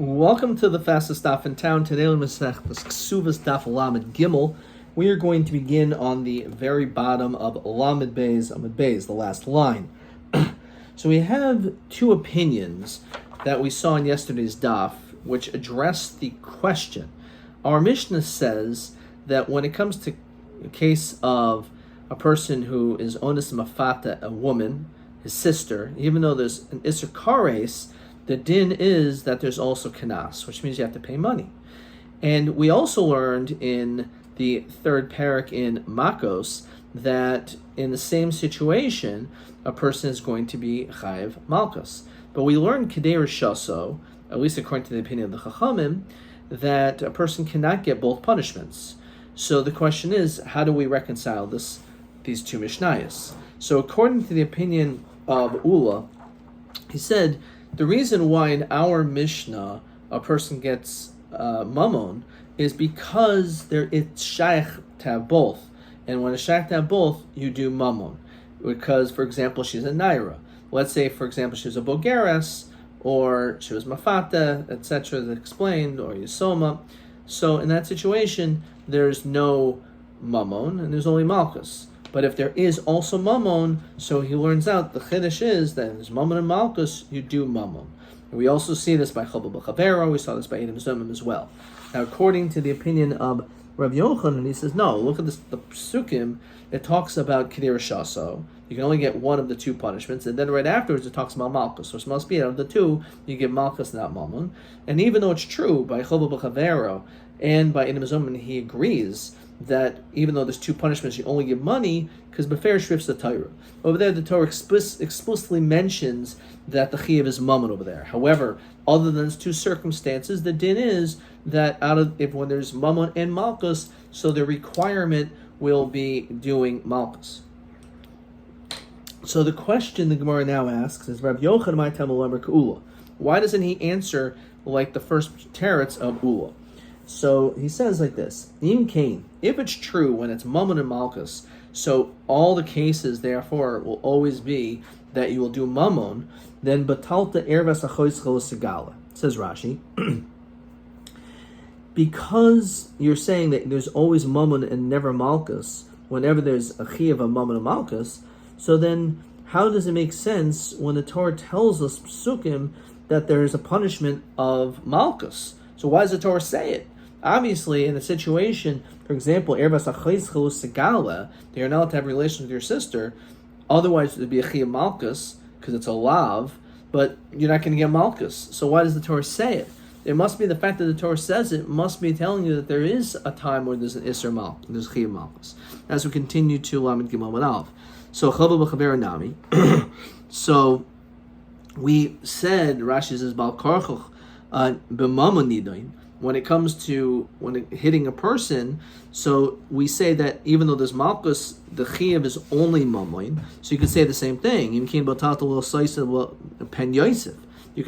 Welcome to the fastest daf in town. Today we're Masech the Ksuvas Daf Lamed Gimel. We are going to begin on the very bottom of Lamed Beis, Amud Beis, the last line. So we have two opinions that we saw in yesterday's daf, which address the question. Our Mishnah says that when it comes to a case of a person who is onis mafata, a woman, his sister, even though there's an Isser Kares, the din is that there's also kanas, which means you have to pay money. And we also learned in the third parak in Makos that in the same situation, a person is going to be chayiv malchus. But we learned kedei rishaso, at least according to the opinion of the Chachamim, that a person cannot get both punishments. So the question is, how do we reconcile these two mishnayos? So according to the opinion of Ula, he said, the reason why in our Mishnah a person gets mammon is because it's shaykh to have both. And when it's shaykh to have both, you do mammon. Because, for example, she's a naira. Let's say, for example, she was a bogeres, or she was mafata, etc., as explained, or yisoma. So in that situation, there's no mammon, and there's only malchus. But if there is also mammon, so he learns out, the chiddush is that there's mammon and malchus, you do mammon. And we also see this by Chabal B'Chavera, we saw this by Edom Zomim as well. Now, according to the opinion of Rabbi Yochanan, he says, no, look at this, the psukim, it talks about Kedei Rishaso. You can only get one of the two punishments, and then right afterwards it talks about malchus. So it must be out of the two, you get malchus, not mammon. And even though it's true, by Chabal B'Chavera and by Edom Zomim, he agrees that even though there's two punishments, you only give money, because Befer Shrif's the Torah. Over there, the Torah explicitly mentions that the Chiyuv is mammon over there. However, other than those two circumstances, the din is that when there's mammon and malchus, so the requirement will be doing malchus. So the question the Gemara now asks is, Rabbi Yochanan might tell Ula. Why doesn't he answer like the first teretz of Ula? So he says like this: Im Kain, if it's true when it's mammon and malchus, so all the cases therefore will always be that you will do mammon, then batalta ervas achois segala. Says Rashi, because you're saying that there's always mammon and never malchus, whenever there's a chiyuv of mammon and malchus, so then how does it make sense when the Torah tells us psukim that there is a punishment of malchus? So why does the Torah say it? Obviously, in a situation, for example, ervas achayis chalus segala, they are not allowed to have relations with your sister. Otherwise, it would be a chiyuv malchus because it's a lav, but you're not going to get malchus. So why does the Torah say it? It must be the fact that the Torah says it must be telling you that there is a time where there's an iser malchus, there's chiyuv malchus. As we continue to lamed gimel manav, so chavah b'chaver nami. So we said Rashi says bal karchuch b'mamon nidoin. When it comes to hitting a person, so we say that even though there's malchus, the chiyuv is only mammon. So you could say the same thing. You could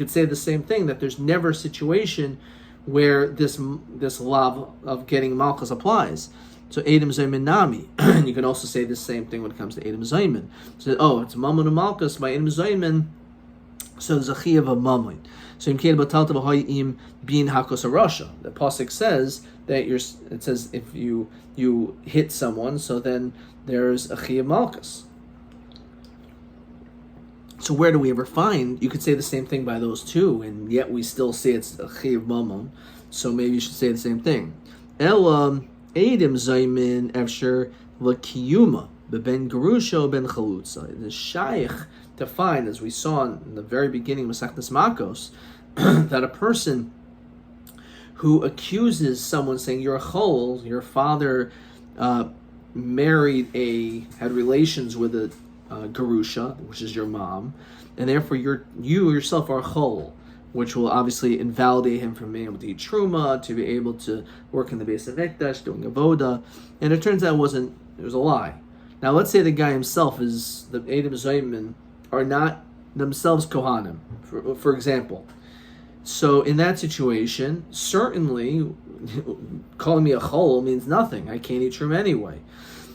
say the same thing, that there's never a situation where this lav of getting malchus applies. So Edom Zayman Nami. You can also say the same thing when it comes to Edom Zayman. So it's mammon and malchus by Edom Zayman. So there's a chiyuv of mammon. So in Ketubot talta b'hoyim bin hakos arasha, the pasuk says that it says if you hit someone, so then there's a chiyuv malchus. So where do we ever find? You could say the same thing by those two, and yet we still say it's a chiyuv mammon. So maybe you should say the same thing. Ela edim zaymin efsher l'kiyuma b'ben gerusha ben chalutza. The shaykh to find, as we saw in the very beginning of Masechtas Makos, that a person who accuses someone saying you're a chol, your father had relations with a gerusha, which is your mom, and therefore you yourself are a chol, which will obviously invalidate him from being able to eat truma, to be able to work in the base of Ekdash, doing avoda, and it turns out it was a lie. Now let's say the guy himself is, the Edom Zayman are not themselves kohanim, for example. So in that situation, certainly calling me a chol means nothing. I can't eat truma anyway.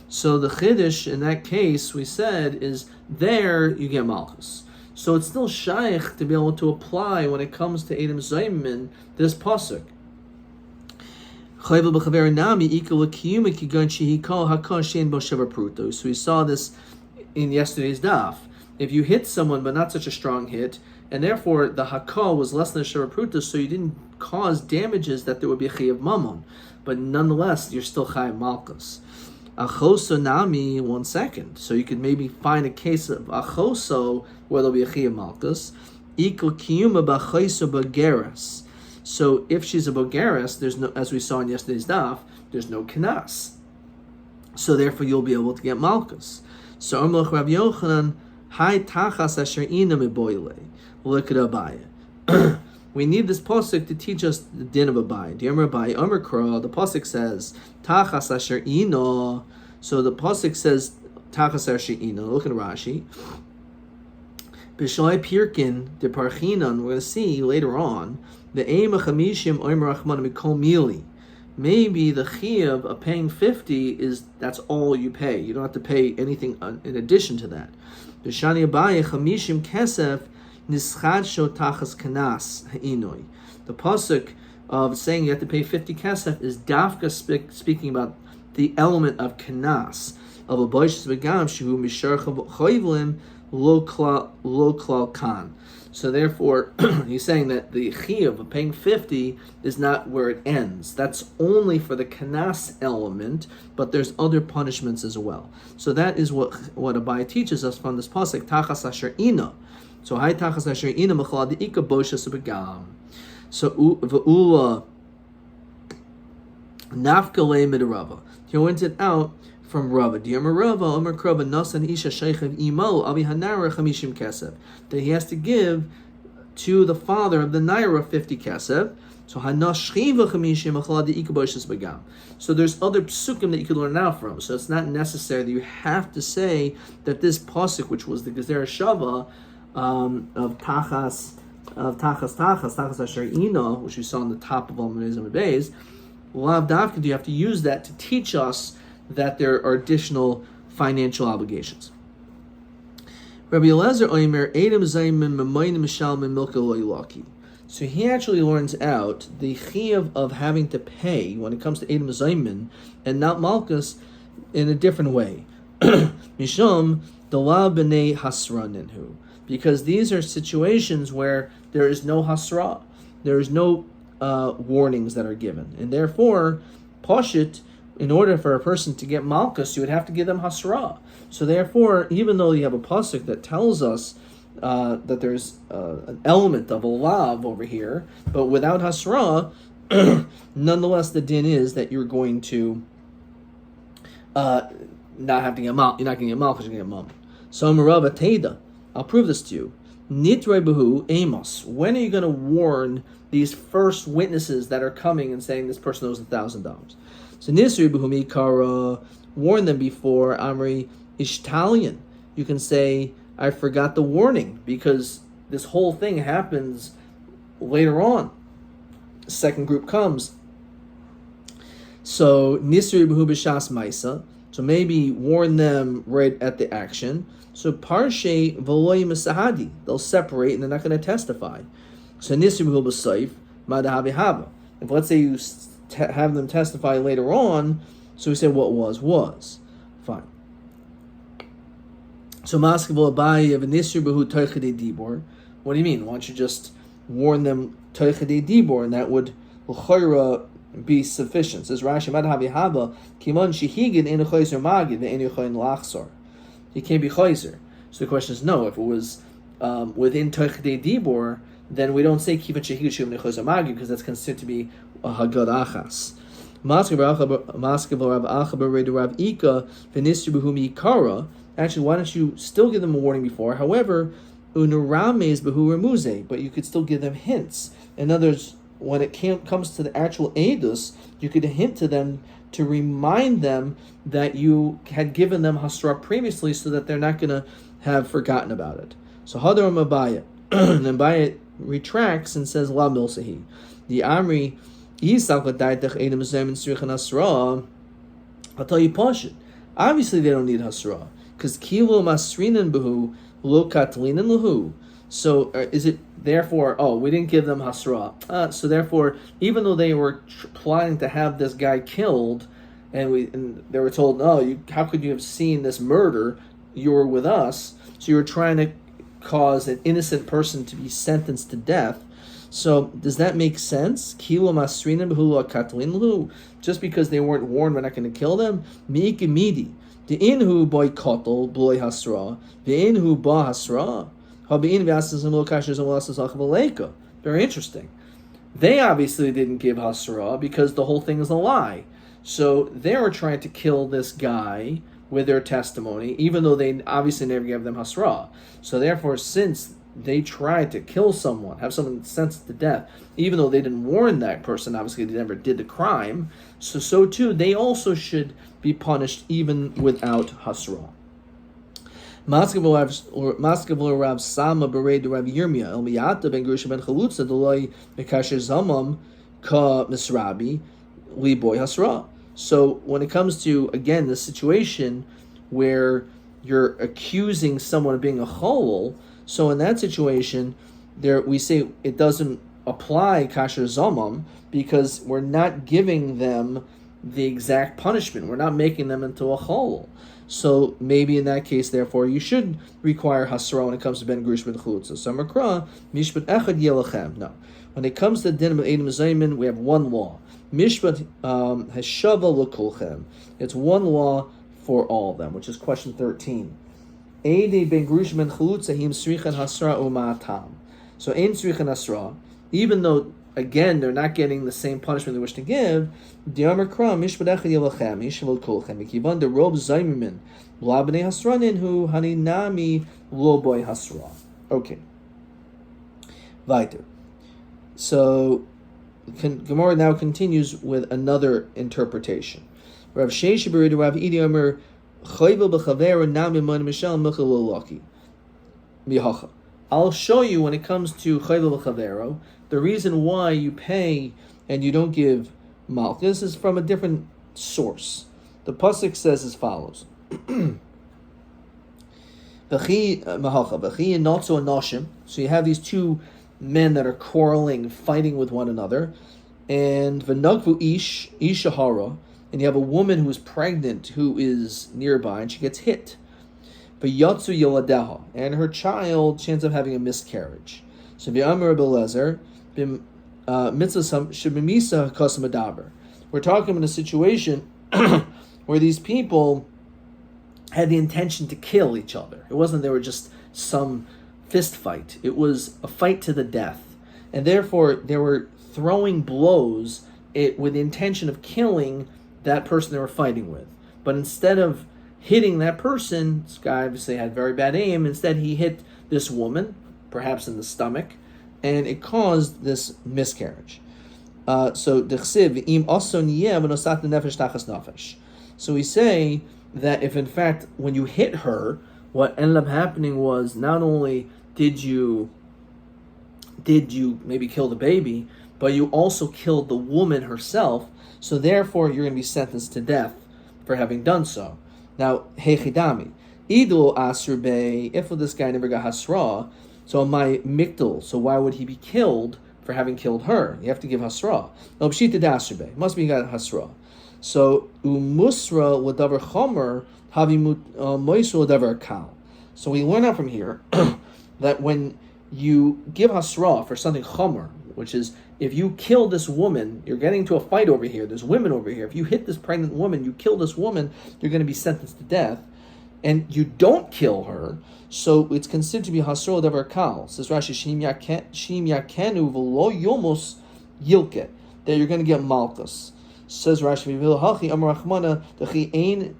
So the chiddush in that case, we said, is there you get malchus. So it's still shaykh to be able to apply when it comes to Edom Zaymin, this pasuk. So we saw this in yesterday's daf. If you hit someone but not such a strong hit, and therefore the hakal was less than a sheva pruta, so you didn't cause damages that there would be a chayav mamon, but nonetheless you're still chayav malchus. Achoso nami, 1 second. So you could maybe find a case of achoso where there'll be a chayav malchus. Ikol kiyuma b'achoso b'geras. So if she's a bogeres, there's no, as we saw in yesterday's daf, there's no kenas. So therefore you'll be able to get malchus. So Amlach Rabbi Yochanan, Hai tachas asher ina meboile. Look at Abaye. We need this pasuk to teach us the din of Abaye. The Rabbi Amar Kra, the pasuk says tachas asher ina. So the pasuk says tachas asher ina. Look at Rashi. B'shalai pirkin de parchinan. We're going to see later on the aim of chamishim oimer rachman mikol mili. Maybe the chiyuv of paying 50 is that's all you pay. You don't have to pay anything in addition to that. B'shani Abaye chamishim kesef nischad sho tachas kanas ha'inoi. The pasuk of saying you have to pay 50 kesef is dafka speaking about the element of kanas of a boishas begam shehu mishar choivlim lo klal kan. So therefore, he's saying that the chiyuv of paying 50 is not where it ends. That's only for the kanas element, but there's other punishments as well. So that is what Abaye teaches us from this pasuk, tachas asher ina. So hai tachas asher ina mechala deika boshas begam. So v'ula nafkale midrava. He went it out from Rabbi. Diamar Rava, Omer Krava, Nasan Isha Sheikhav Imo, Abi Hanara Chamishim Kesef. That he has to give to the father of the Naira 50 Kesef. So Hanashchiva Chamishim Achala de Ikaboshis Begam. So there's other psukim that you could learn out from. So it's not necessary that you have to say that this pasuk, which was the Gezerah Shava of Tachas Asher Ina, which we saw on the top of Amazon Beis, Lav Davka, you have to use that to teach us that there are additional financial obligations. Rabbi Elazar Oimer, Edom Zaymin Memoinim Shalmin Milka Loilaki. So he actually learns out the chiyuv of having to pay when it comes to Edom Zaymin and not Malchus in a different way. Mishum Dala B'nei Hasra Ninhu. Because these are situations where there is no hasra, there is no warnings that are given, and therefore, Pashit, in order for a person to get Malchus, you would have to give them Hasra. So therefore, even though you have a pasuk that tells us that there's an element of a lav over here, but without Hasra, nonetheless, the din is that you're going to not have to get Malchus. You're not going to get Malchus, you're going to get Mum. So Marava Teda, I'll prove this to you. Nitre Behu Amos. When are you going to warn these first witnesses that are coming and saying this person owes $1,000? So Nisri Buhumi Kara, warn them before Amri Ishtalian. You can say, I forgot the warning, because this whole thing happens later on. The second group comes. So Nisri Buhu B'Shas Maisa. So maybe warn them right at the action. So Parshe V'Loy Masahadi. They'll separate and they're not going to testify. So Nisri Buhu B'Saif Madahabi Haba. If let's say you have them testify later on, so we say what was. Fine. So Maskevol Abaye of Nisri Behu Toichadei Dibor. What do you mean? Why don't you just warn them Toichadei Dibor, and that would l'chayra be sufficient? Says Rashi, Madhavi Haba Kimon Shehigid Enu Chayzer Magid Enu Chayin Lachsor. He can't be Chayzer. So the question is no. If it was within Toichadei Dibor, then we don't say Kivan Shehigid Shem Enu Chayzer Magid, because that's considered to be a Hagad Achas. Actually, why don't you still give them a warning before? However, but you could still give them hints. In other words, when it comes to the actual edus, you could hint to them to remind them that you had given them hasra previously, so that they're not going to have forgotten about it. So Hadar Mabaya, and then Baya retracts and says La Milsahi. The Amri I'll tell you Pashit. Obviously they don't need Hasra, because Kilo Masrinan Behu Lo Katlin and Lahu. So is it therefore? Oh, we didn't give them hasra. So therefore, even though they were planning to have this guy killed, and they were told, "Oh, how could you have seen this murder? You were with us, so you were trying to cause an innocent person to be sentenced to death." So does that make sense? Just because they weren't warned, we're not going to kill them. Mi'ikimidi. The inhu boy kotel boy hasra. The inhu ba hasra. Very interesting. They obviously didn't give hasra because the whole thing is a lie. So they were trying to kill this guy with their testimony, even though they obviously never gave them hasra. So therefore, since they tried to kill someone, have someone sentenced to death, even though they didn't warn that person, obviously they never did the crime, so too, they also should be punished even without hasra. Maskevlo Rav Sama Bered Rav Yirmiyah El Miyata Ben Gerusha Ben Chalutza Deloy Bekasher Zamam Ka Misrabi Liboy Hasra. So when it comes to, again, the situation where you're accusing someone of being a cholol, so in that situation, there we say it doesn't apply kasher zamam because we're not giving them the exact punishment. We're not making them into a cholol. So maybe in that case, therefore, you should require hasra when it comes to ben grush ben chulutza. So makra mishpat echad yelachem. No, when it comes to din of edim zaymin, we have one law. Mishpat hashava lekulchem. It's one law for all of them, which is question 13. Eidei ben grush ben chulutza him srichan hasra umatam. So ein srichan hasra, even though again they're not getting the same punishment they wish to give. Diamar kram mishpat echad yelachem yishav lekulchem. Ikivan de rob zaymin blabnei hasranin hu haninami loboy hasra. Okay. Weiter. So Gemara now continues with another interpretation. Rav Sheish Berid Rav Idi Omer Chayvel b'chaver nami mon mishal mechalolaki mihacha. I'll show you when it comes to Chayvel b'chavero the reason why you pay and you don't give malchus is from a different source. The pasuk says as follows: V'chi mahacha v'chi and not so anoshim. So you have these two men that are quarreling, fighting with one another, and v'nagvu ish ishahara, and you have a woman who is pregnant who is nearby and she gets hit. V'yatzu yoladeha, and her child, she ends up having a miscarriage. So v'amar b'lezer mitzvah shebimisa kasam adaber. We're talking about a situation where these people had the intention to kill each other. It wasn't they were just some fist fight. It was a fight to the death. And therefore, they were throwing blows with the intention of killing that person they were fighting with. But instead of hitting that person, this guy obviously had very bad aim, instead he hit this woman, perhaps in the stomach, and it caused this miscarriage. So we say that if in fact when you hit her, what ended up happening was not only did you maybe kill the baby, but you also killed the woman herself, so therefore you're going to be sentenced to death for having done so. Now, hechidami, idul asur if this guy never got hasra, so my mikdal, so why would he be killed for having killed her? You have to give hasra. No, pshita dasur must be got hasra. So umusra wadavar chomer havi moisu wadavar kal. So we learn out from here that when you give hasra for something chomer, which is if you kill this woman, you're getting into a fight over here, there's women over here, if you hit this pregnant woman, you kill this woman, you're going to be sentenced to death, and you don't kill her, so it's considered to be hasra davar kal. Says Rashi, shim yakenu v'lo yomos yilke, that you're going to get malchus. Says Rashi, v'vilhachi amar achmana dechi ein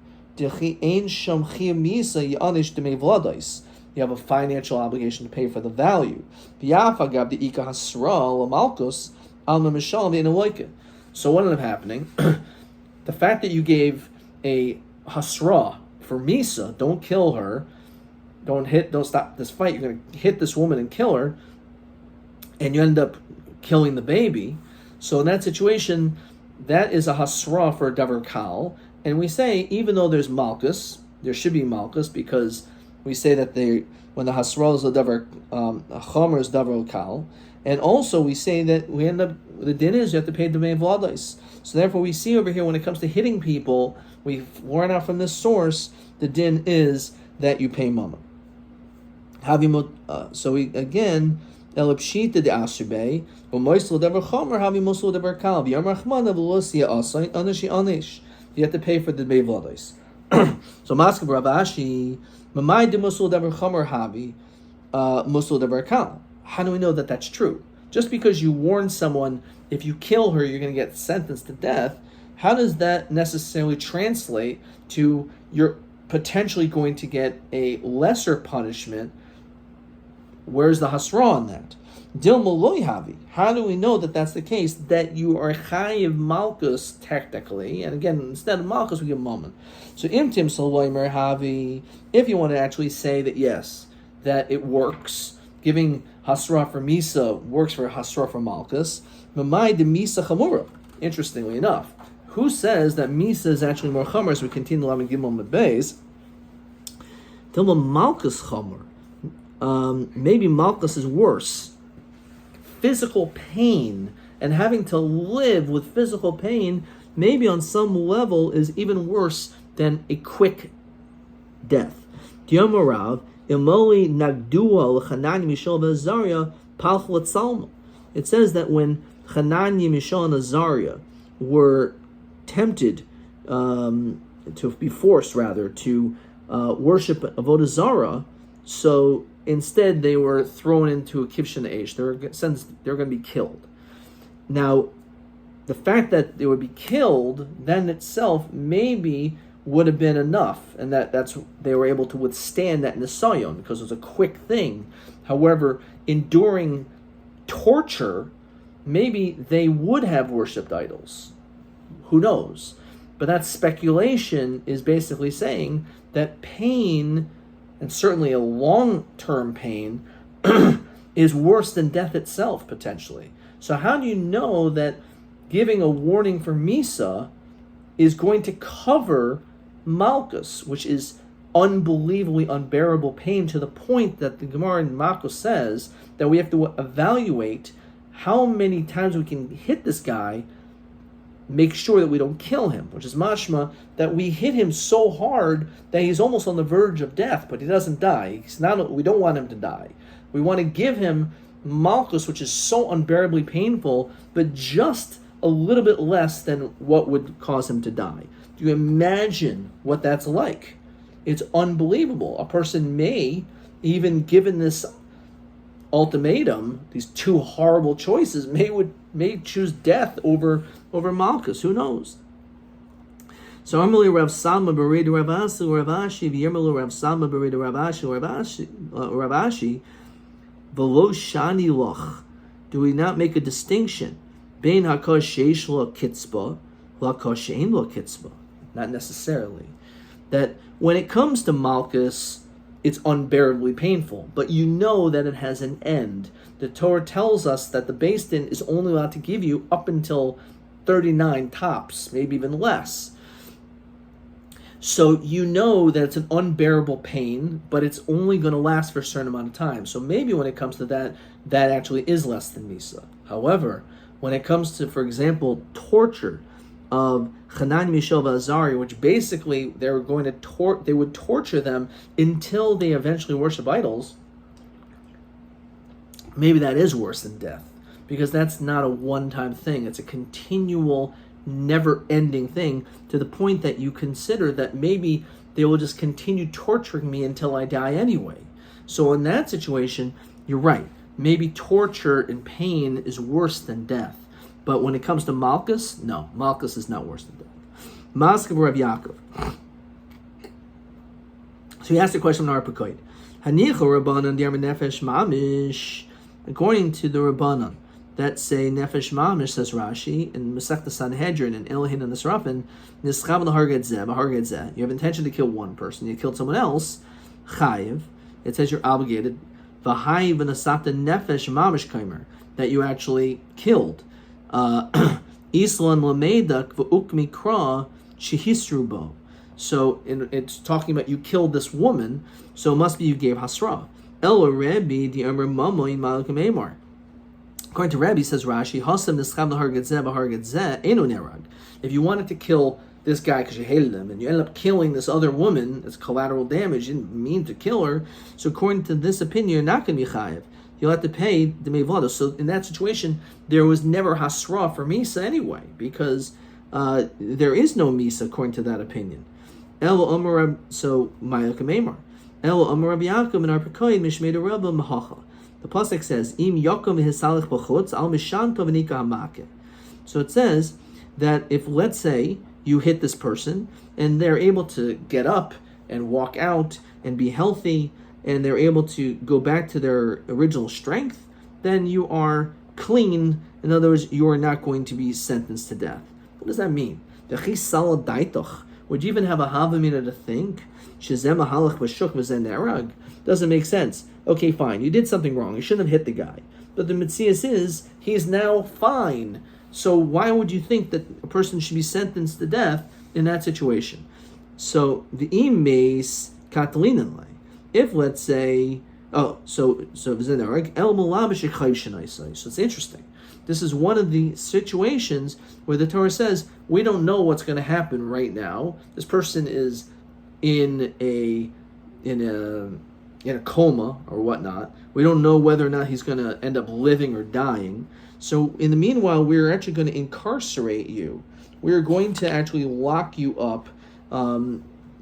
sham chiyam misa yanish demei vladais. You have a financial obligation to pay for the value. So what ended up happening? The fact that you gave a hasra for misa, don't kill her, don't stop this fight, you're going to hit this woman and kill her, and you end up killing the baby. So in that situation, that is a hasra for a davar kal, and we say even though there's malchus, there should be malchus because we say that when the hasra is a davar chomer is davar kal, and also we say that we end up the din is you have to pay the main vlados. So therefore, we see over here when it comes to hitting people, we learn out from this source the din is that you pay mama. So we again. Elipshita de asube, or moisel dever chomer, havi musel dever kal. V'yam rachmana v'losia asayin anishi anish. You have to pay for the mevlados. So maskav Ravashi, mamai de musel dever chomer havi musel dever kal. How do we know that that's true? Just because you warn someone, if you kill her, you're going to get sentenced to death. How does that necessarily translate to you're potentially going to get a lesser punishment? Where's the hasra on that? Dil maloi havi. How do we know that that's the case? That you are chayiv malchus technically, and again, instead of malchus, we give moment. So imtim saloimer havi. If you want to actually say that yes, that it works, giving hasra for misa works for hasra for malchus. Mamai de misa chamura. Interestingly enough, who says that misa is actually more chamur? As we continue to gimel med beis, till malchus chamur. Maybe malchus is worse. Physical pain and having to live with physical pain, maybe on some level, is even worse than a quick death. It says that when Hananiah, Mishael, and Azariah were tempted to be forced, rather, to worship Avodah Zarah, so instead, they were thrown into a kivshin eish. They were going to be killed. Now, the fact that they would be killed, then itself, maybe would have been enough, and that's they were able to withstand that nisayon because it was a quick thing. However, enduring torture, maybe they would have worshipped idols. Who knows? But that speculation is basically saying that pain, and certainly a long-term pain, is worse than death itself, potentially. So how do you know that giving a warning for Misa is going to cover Malchus, which is unbelievably unbearable pain, to the point that the Gemara in Makos says that we have to evaluate how many times we can hit this guy, make sure that we don't kill him, which is mashma, that we hit him so hard that he's almost on the verge of death, but he doesn't die. We don't want him to die. We want to give him malchus, which is so unbearably painful, but just a little bit less than what would cause him to die. Do you imagine what that's like? It's unbelievable. A person may, even given this ultimatum, these two horrible choices, may choose death over malchus. Who knows? So Amali Rav Salma Bereid Rav Asu Rav Ashi V'Yirmalu Rav Salma Bereid Rav Ashi Rav Ashi V'lo Shani Loch. Do we not make a distinction? Bein Hakash Sheish Lo Kitzba L'Hakash Shein Lo Kitzba. Not necessarily. That when it comes to malchus, it's unbearably painful, but you know that it has an end. The Torah tells us that the Beis Din is only allowed to give you up until 39 tops, maybe even less. So you know that it's an unbearable pain, but it's only going to last for a certain amount of time. So maybe when it comes to that actually is less than Misa. However, when it comes to, for example, torture of Hanan, Mishael, Azariah, which basically they would torture them until they eventually worship idols, maybe that is worse than death, because that's not a one-time thing. It's a continual, never-ending thing, to the point that you consider that maybe they will just continue torturing me until I die anyway. So in that situation, you're right. Maybe torture and pain is worse than death. But when it comes to malchus, no, malchus is not worse than death. Maskav Rav Yaakov. So he asked the question on Arpakoid. Hanicha Rabbanan Diarma Nefesh Mamish. According to the Rabbanan that say Nefesh Mamish, says Rashi, in Masechta Sanhedrin and Elohin and Nisrafin, Nischav Hargedzeh. You have intention to kill one person, you killed someone else, Chayiv. It says you're obligated. V'hayiv v'nasata Nefesh Mamish Kaimer, that you actually killed. Islan Lamedak v'uk mikra shehisrubo. So it's talking about you killed this woman, so it must be you gave hasra. El Rabbi di Amr Mamoin Malkum Amar. According to Rabbi, says Rashi, Hasam Nischam Lahargatzeh Bahargatzeh Enu Nerag. If you wanted to kill this guy because you hated him, and you ended up killing this other woman, it's collateral damage, you didn't mean to kill her, so according to this opinion, you're not going to be chayiv. You'll have to pay the mevlada. So in that situation, there was never hasra for misa anyway, because there is no misa according to that opinion. El Amar, so Ma'ilka Amar. El Amar Rabbi Yaakov in our Pekoyim Mishmei Rabba Mahacha. The pasuk says, "Im Yakom Hisalich B'chutz Al Mishan Tovanika Hamakeh." So it says that if, let's say, you hit this person and they're able to get up and walk out and be healthy, and they're able to go back to their original strength, then you are clean. In other words, you are not going to be sentenced to death. What does that mean? Would you even have a havamina to think? Doesn't make sense. Okay, fine, you did something wrong. You shouldn't have hit the guy. But the mitzias is, he's now fine. So why would you think that a person should be sentenced to death in that situation? So the imes katalinan. If, let's say, so it's interesting. This is one of the situations where the Torah says we don't know what's going to happen right now. This person is in a coma or whatnot. We don't know whether or not he's going to end up living or dying. So in the meanwhile, we're actually going to incarcerate you. We're going to actually lock you up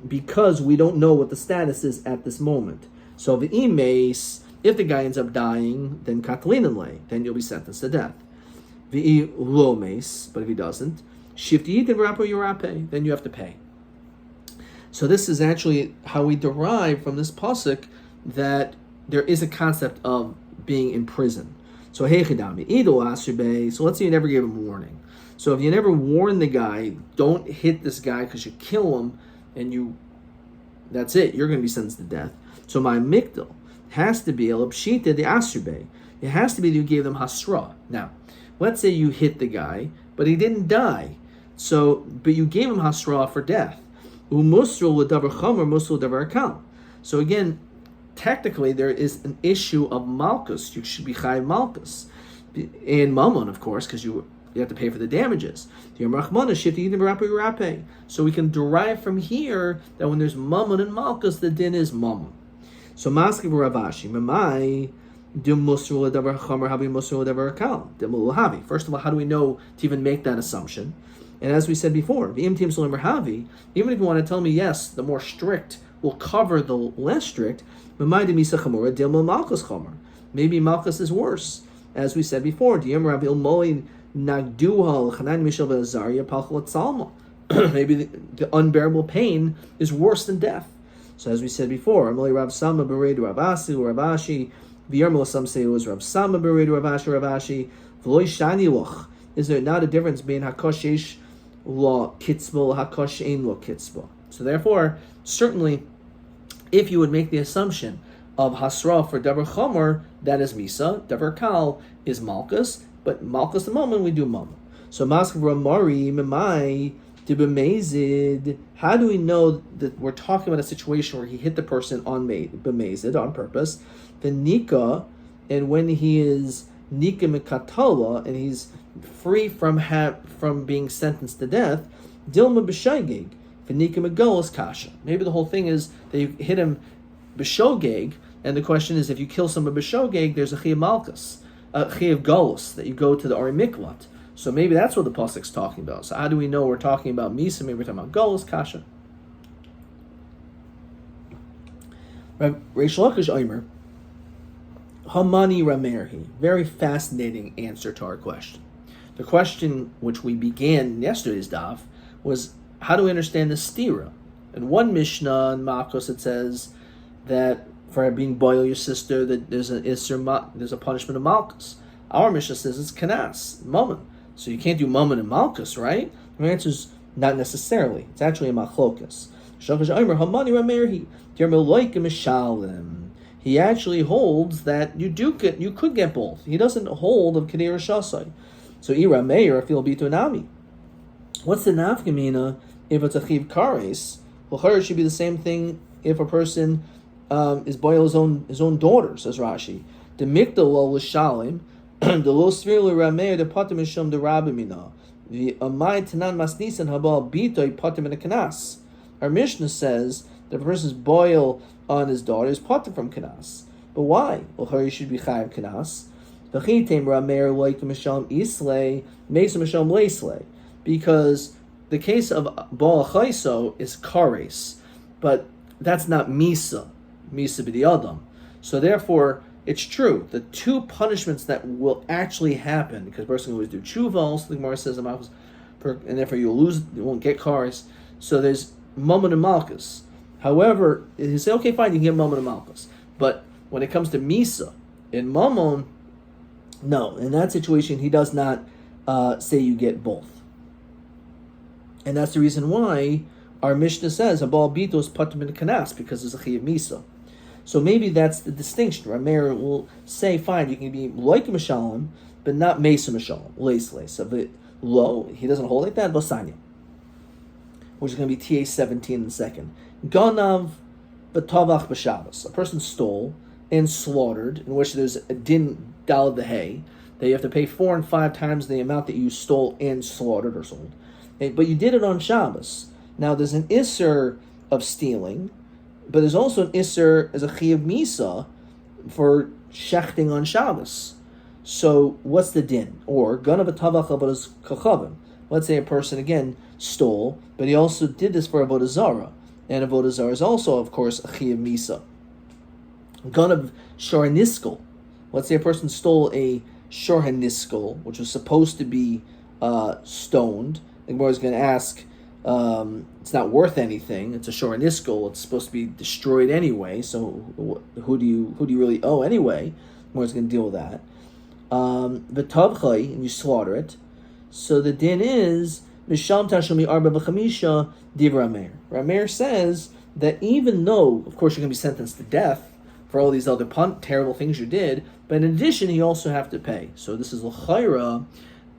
because we don't know what the status is at this moment. So the imes, if the guy ends up dying, then katalinan, then you'll be sentenced to death. The lomes, but if he doesn't, shifti and rapo yurape, then you have to pay. So this is actually how we derive from this pasuk that there is a concept of being in prison. So so let's say you never gave him a warning. So if you never warn the guy, don't hit this guy because you kill him, and that's it, you're going to be sentenced to death. So my mikdal has to be elapshita the asube. It has to be that you gave them hasra. Now, let's say you hit the guy, but he didn't die. But you gave him hasra for death. So again, technically there is an issue of malchus. You should be chai malchus. And mammon, of course, because you have to pay for the damages. So we can derive from here that when there's mammon and malchus, the din is mammon. So maskiv Ravashi, mamai dim musrul davar chamer habi musrul davar kal dim havi. First of all, how do we know to even make that assumption? And as we said before, the imtim solim havi. Even if you want to tell me yes, the more strict will cover the less strict. Mamai dim isa chamura dim malchus chamer. Maybe malchus is worse, as we said before. Diyam Rabbi Ilmoin nagduha l'chanan mishal be'azaria palchol tzalma. Maybe the unbearable pain is worse than death. So as we said before, Amali Rav Sama Beredu Ravasi Ravashi, V'yarmel some say it was Rav Sama Beredu Ravashi, V'loi Shani Loch. Is there not a difference between Hakoshish Lo Kitzbo, Hakosh Ein Lo Kitzbo? So therefore, certainly, if you would make the assumption of Hasra for Davar Chomer, that is Misa, Davar Kal is Malchus, but Malchus the moment we do Mama. So Maskav Ramari Memai. How do we know that we're talking about a situation where he hit the person on b'mezid, on purpose? The nika, and when he is nika mikatala, and he's free from being sentenced to death, dilma b'shaygeg, the nika megolas kasha. Maybe the whole thing is that you hit him b'shogeg, and the question is, if you kill someone b'shogeg, there's a chiyav malchus, a chiyav golos, that you go to the Ari Miklat. So maybe that's what the pasuk's talking about. So how do we know we're talking about Misa? Maybe we're talking about Golos, Kasha. Reish Lakish Omer, Hamani Ramerhi. Very fascinating answer to our question. The question which we began in yesterday's daf was, how do we understand the stira? In one Mishnah in Makos it says that for being boil your sister, that there's a punishment of Malchus. Our Mishnah says it's Kanas, Mammon. So you can't do Mammon and Malchus, right? The answer is not necessarily. It's actually a Machlokas. He actually holds that you could get both. He doesn't hold of Kedera Shasai. So Ira Meir feel Bitunami. What's the nafkamina if it's a Chiv Kares L'chayr should be the same thing if a person is boil his own daughter, says Rashi. The mikdal lo l'shalim, the lo svir l'rameir the patim mishum the rabbi mina. The amai tanan masnisan habal bitoy patim in a kanas. Our Mishnah says that if a person's boil on his daughter is patim from kanas. But why? L'chayr should be chayav kanas. V'chitem rameir loik misham islay mesa misham leislay. Because the case of Baal Chaiso is kares, but that's not Misa b'di Adam. So therefore, it's true. The two punishments that will actually happen, because a person will always do tshuva, also the Gemara says, and therefore you won't get kares. So there's Mammon and Malchus. However, you say, okay, fine, you can get Mammon and Malchus. But when it comes to Misa, in Mammon, no. In that situation, he does not say you get both. And that's the reason why our Mishnah says Abal Bitos Patim in Kanas, because there's a Chiyav Misa. So maybe that's the distinction. Rameir will say, fine, you can be like Mishalim, but not Mesa Mishalim, Lace. So low, he doesn't hold like that, Basanya. Which is going to be TA 17 in a second. Ganav B'Tavach B'Shabbos. A person stole and slaughtered, in which there's a din dal the hay, that you have to pay 4 and 5 times the amount that you stole and slaughtered or sold. But you did it on Shabbos. Now there's an Isser of stealing, but there's also an Isser as a Chiyav Misa for shechting on Shabbos. So what's the din? Or Ganav B'Tavach Avodas Kachavim. Let's say a person again stole, but he also did this for Avodah Zarah, and Avodah Zarah is also, of course, a Chiyav Misa. Ganav Shorhaniskel. Let's say a person stole a Shorhaniskel, which was supposed to be stoned. The Gemara is going to ask, it's not worth anything. It's a Shorhaniskel. It's supposed to be destroyed anyway. So who do you really owe anyway? The Gemara is going to deal with that. V'tavchai, and you slaughter it. So the din is Misham Tashumi Arba B'Chamisha Div Rameir. Rameir says that even though, of course, you're going to be sentenced to death for all these other terrible things you did, but in addition, you also have to pay. So this is l'chayra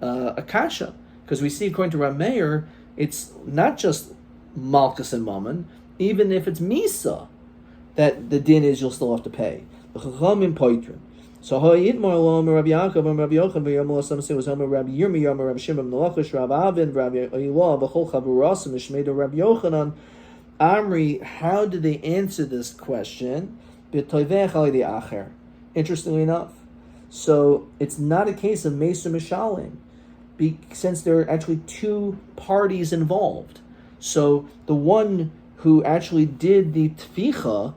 akasha. Because we see, according to Rameir, it's not just Malchus and Mammon, even if it's Misa, that the din is you'll still have to pay. So Ha'yitmar lo Rabbi Yaakov, Rabbi Yochanan, V'yamol Asam say was Rabbi Yirmi, Rabbi Shimon, Nalachish, Rabbi Avin, Rabbi Oilah, V'chol Chavurasim, Ishmeido, Rabbi Yochanan. Amri, how did they answer this question? B'toivech alidei acher. Interestingly enough, so it's not a case of Meser Mishalim, since there are actually two parties involved. So the one who actually did the tficha,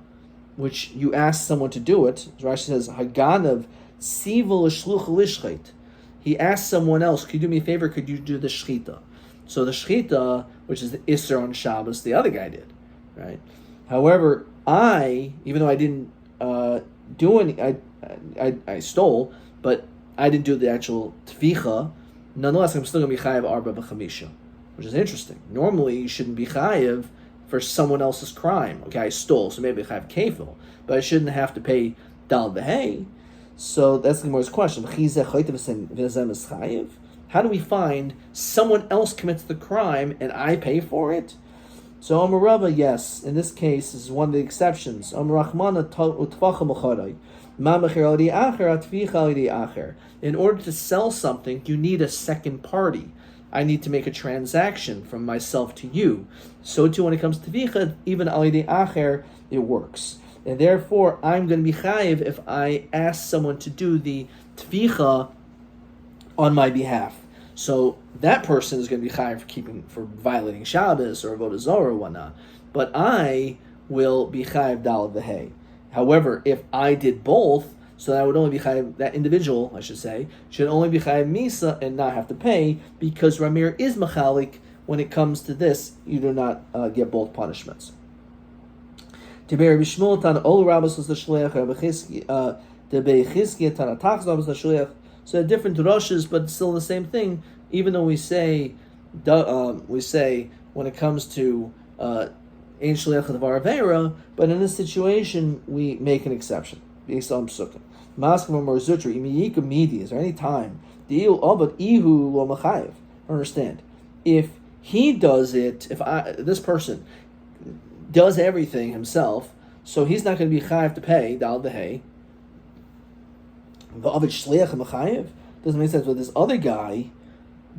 which you asked someone to do it, as Rashi says, Haganav Siva l'shluch lishchait. He asked someone else, could you do me a favor, could you do the shchita? So the shchita, which is the Isser on Shabbos, the other guy did, right? However, even though I didn't do any, I stole, but I didn't do the actual tficha, nonetheless, I'm still going to be chayav arba b'chamisha, which is interesting. Normally, you shouldn't be chayav for someone else's crime. Okay, I stole, so maybe I chayav kefil, but I shouldn't have to pay dal b'hei. So that's the Gemara's question. How do we find someone else commits the crime and I pay for it? So Amar Rava, yes, in this case, is one of the exceptions. Amar Rachmana utfacham acharay. In order to sell something, you need a second party. I need to make a transaction from myself to you. So too, when it comes to tvicha, even alidei acher, it works. And therefore, I'm going to be chayiv if I ask someone to do the tvicha on my behalf. So that person is going to be chayiv for violating Shabbos or Avodah Zarah or whatnot. But I will be chayiv dal v'hei. However, if I did both, so that would only be chayiv, that individual, I should say, should only be chayiv misa and not have to pay, because Ramir is machalik. When it comes to this, you do not get both punishments. So different drushes, but still the same thing. Even though we say when it comes to Ein Shliach Devar Avera, but in this situation we make an exception based on Psukim. Maskam or Zutri, Imiyika Midi, is there any time? The Obad Ihu Lo Machayev. Understand. If he does it, this person, does everything himself, so he's not going to be chayiv to pay dal dehei. Doesn't make sense. But this other guy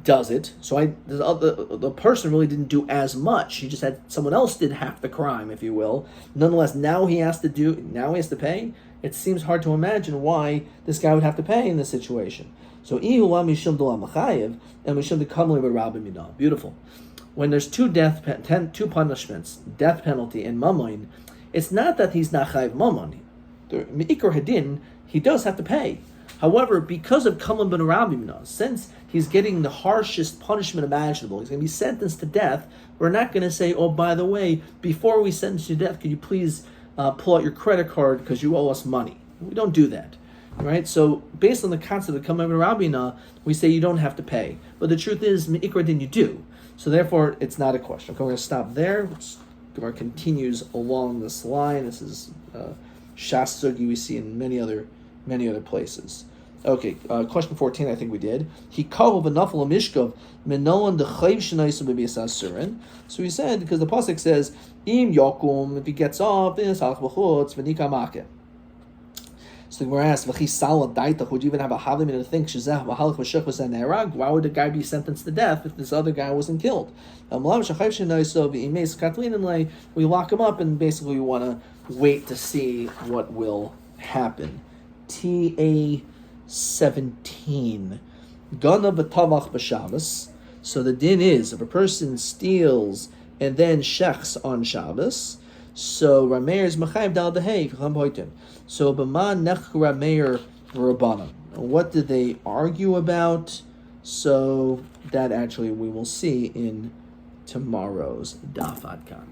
does it, so the person really didn't do as much. He just had someone else did half the crime, if you will. Nonetheless, now he has to pay. It seems hard to imagine why this guy would have to pay in this situation. So beautiful. When there's two punishments, death penalty and mammon, it's not that he's not chayiv mammon. Me'ikar hadin, he does have to pay. However, because of Kalam ben Rabbi, since he's getting the harshest punishment imaginable, he's going to be sentenced to death, we're not going to say, oh, by the way, before we sentence you to death, could you please pull out your credit card because you owe us money? We don't do that. Right? So, based on the concept of Kalam ben Rabbi, we say you don't have to pay. But the truth is, Me'ikar din you do. So, therefore, it's not a question. Okay, we're going to stop there. Gemara continues along this line. This is Shas Sugi we see in many other places. Okay, question 14, I think we did. He called v'nafal mishkav menolan dechayv shenaysim b'biyasasurin. So he said, because the pasuk says, im yokum, if he gets off, then halach b'chutz v'nika makeh. So we're asked, v'chi sala daitach, would you even have a havlim to think shezeh v'halach v'shech v'zeh? Why would the guy be sentenced to death if this other guy wasn't killed? We lock him up, and basically we want to wait to see what will happen. TA 17. Gana b'tavach b'Shabbos. So the din is, if a person steals and then shechs on Shabbos, so Rameir is mechayiv dal dehei v'cham hoitim. So b'ma nech Rameir v'Rabbanan. What did they argue about? So that actually we will see in tomorrow's Daf Adkan.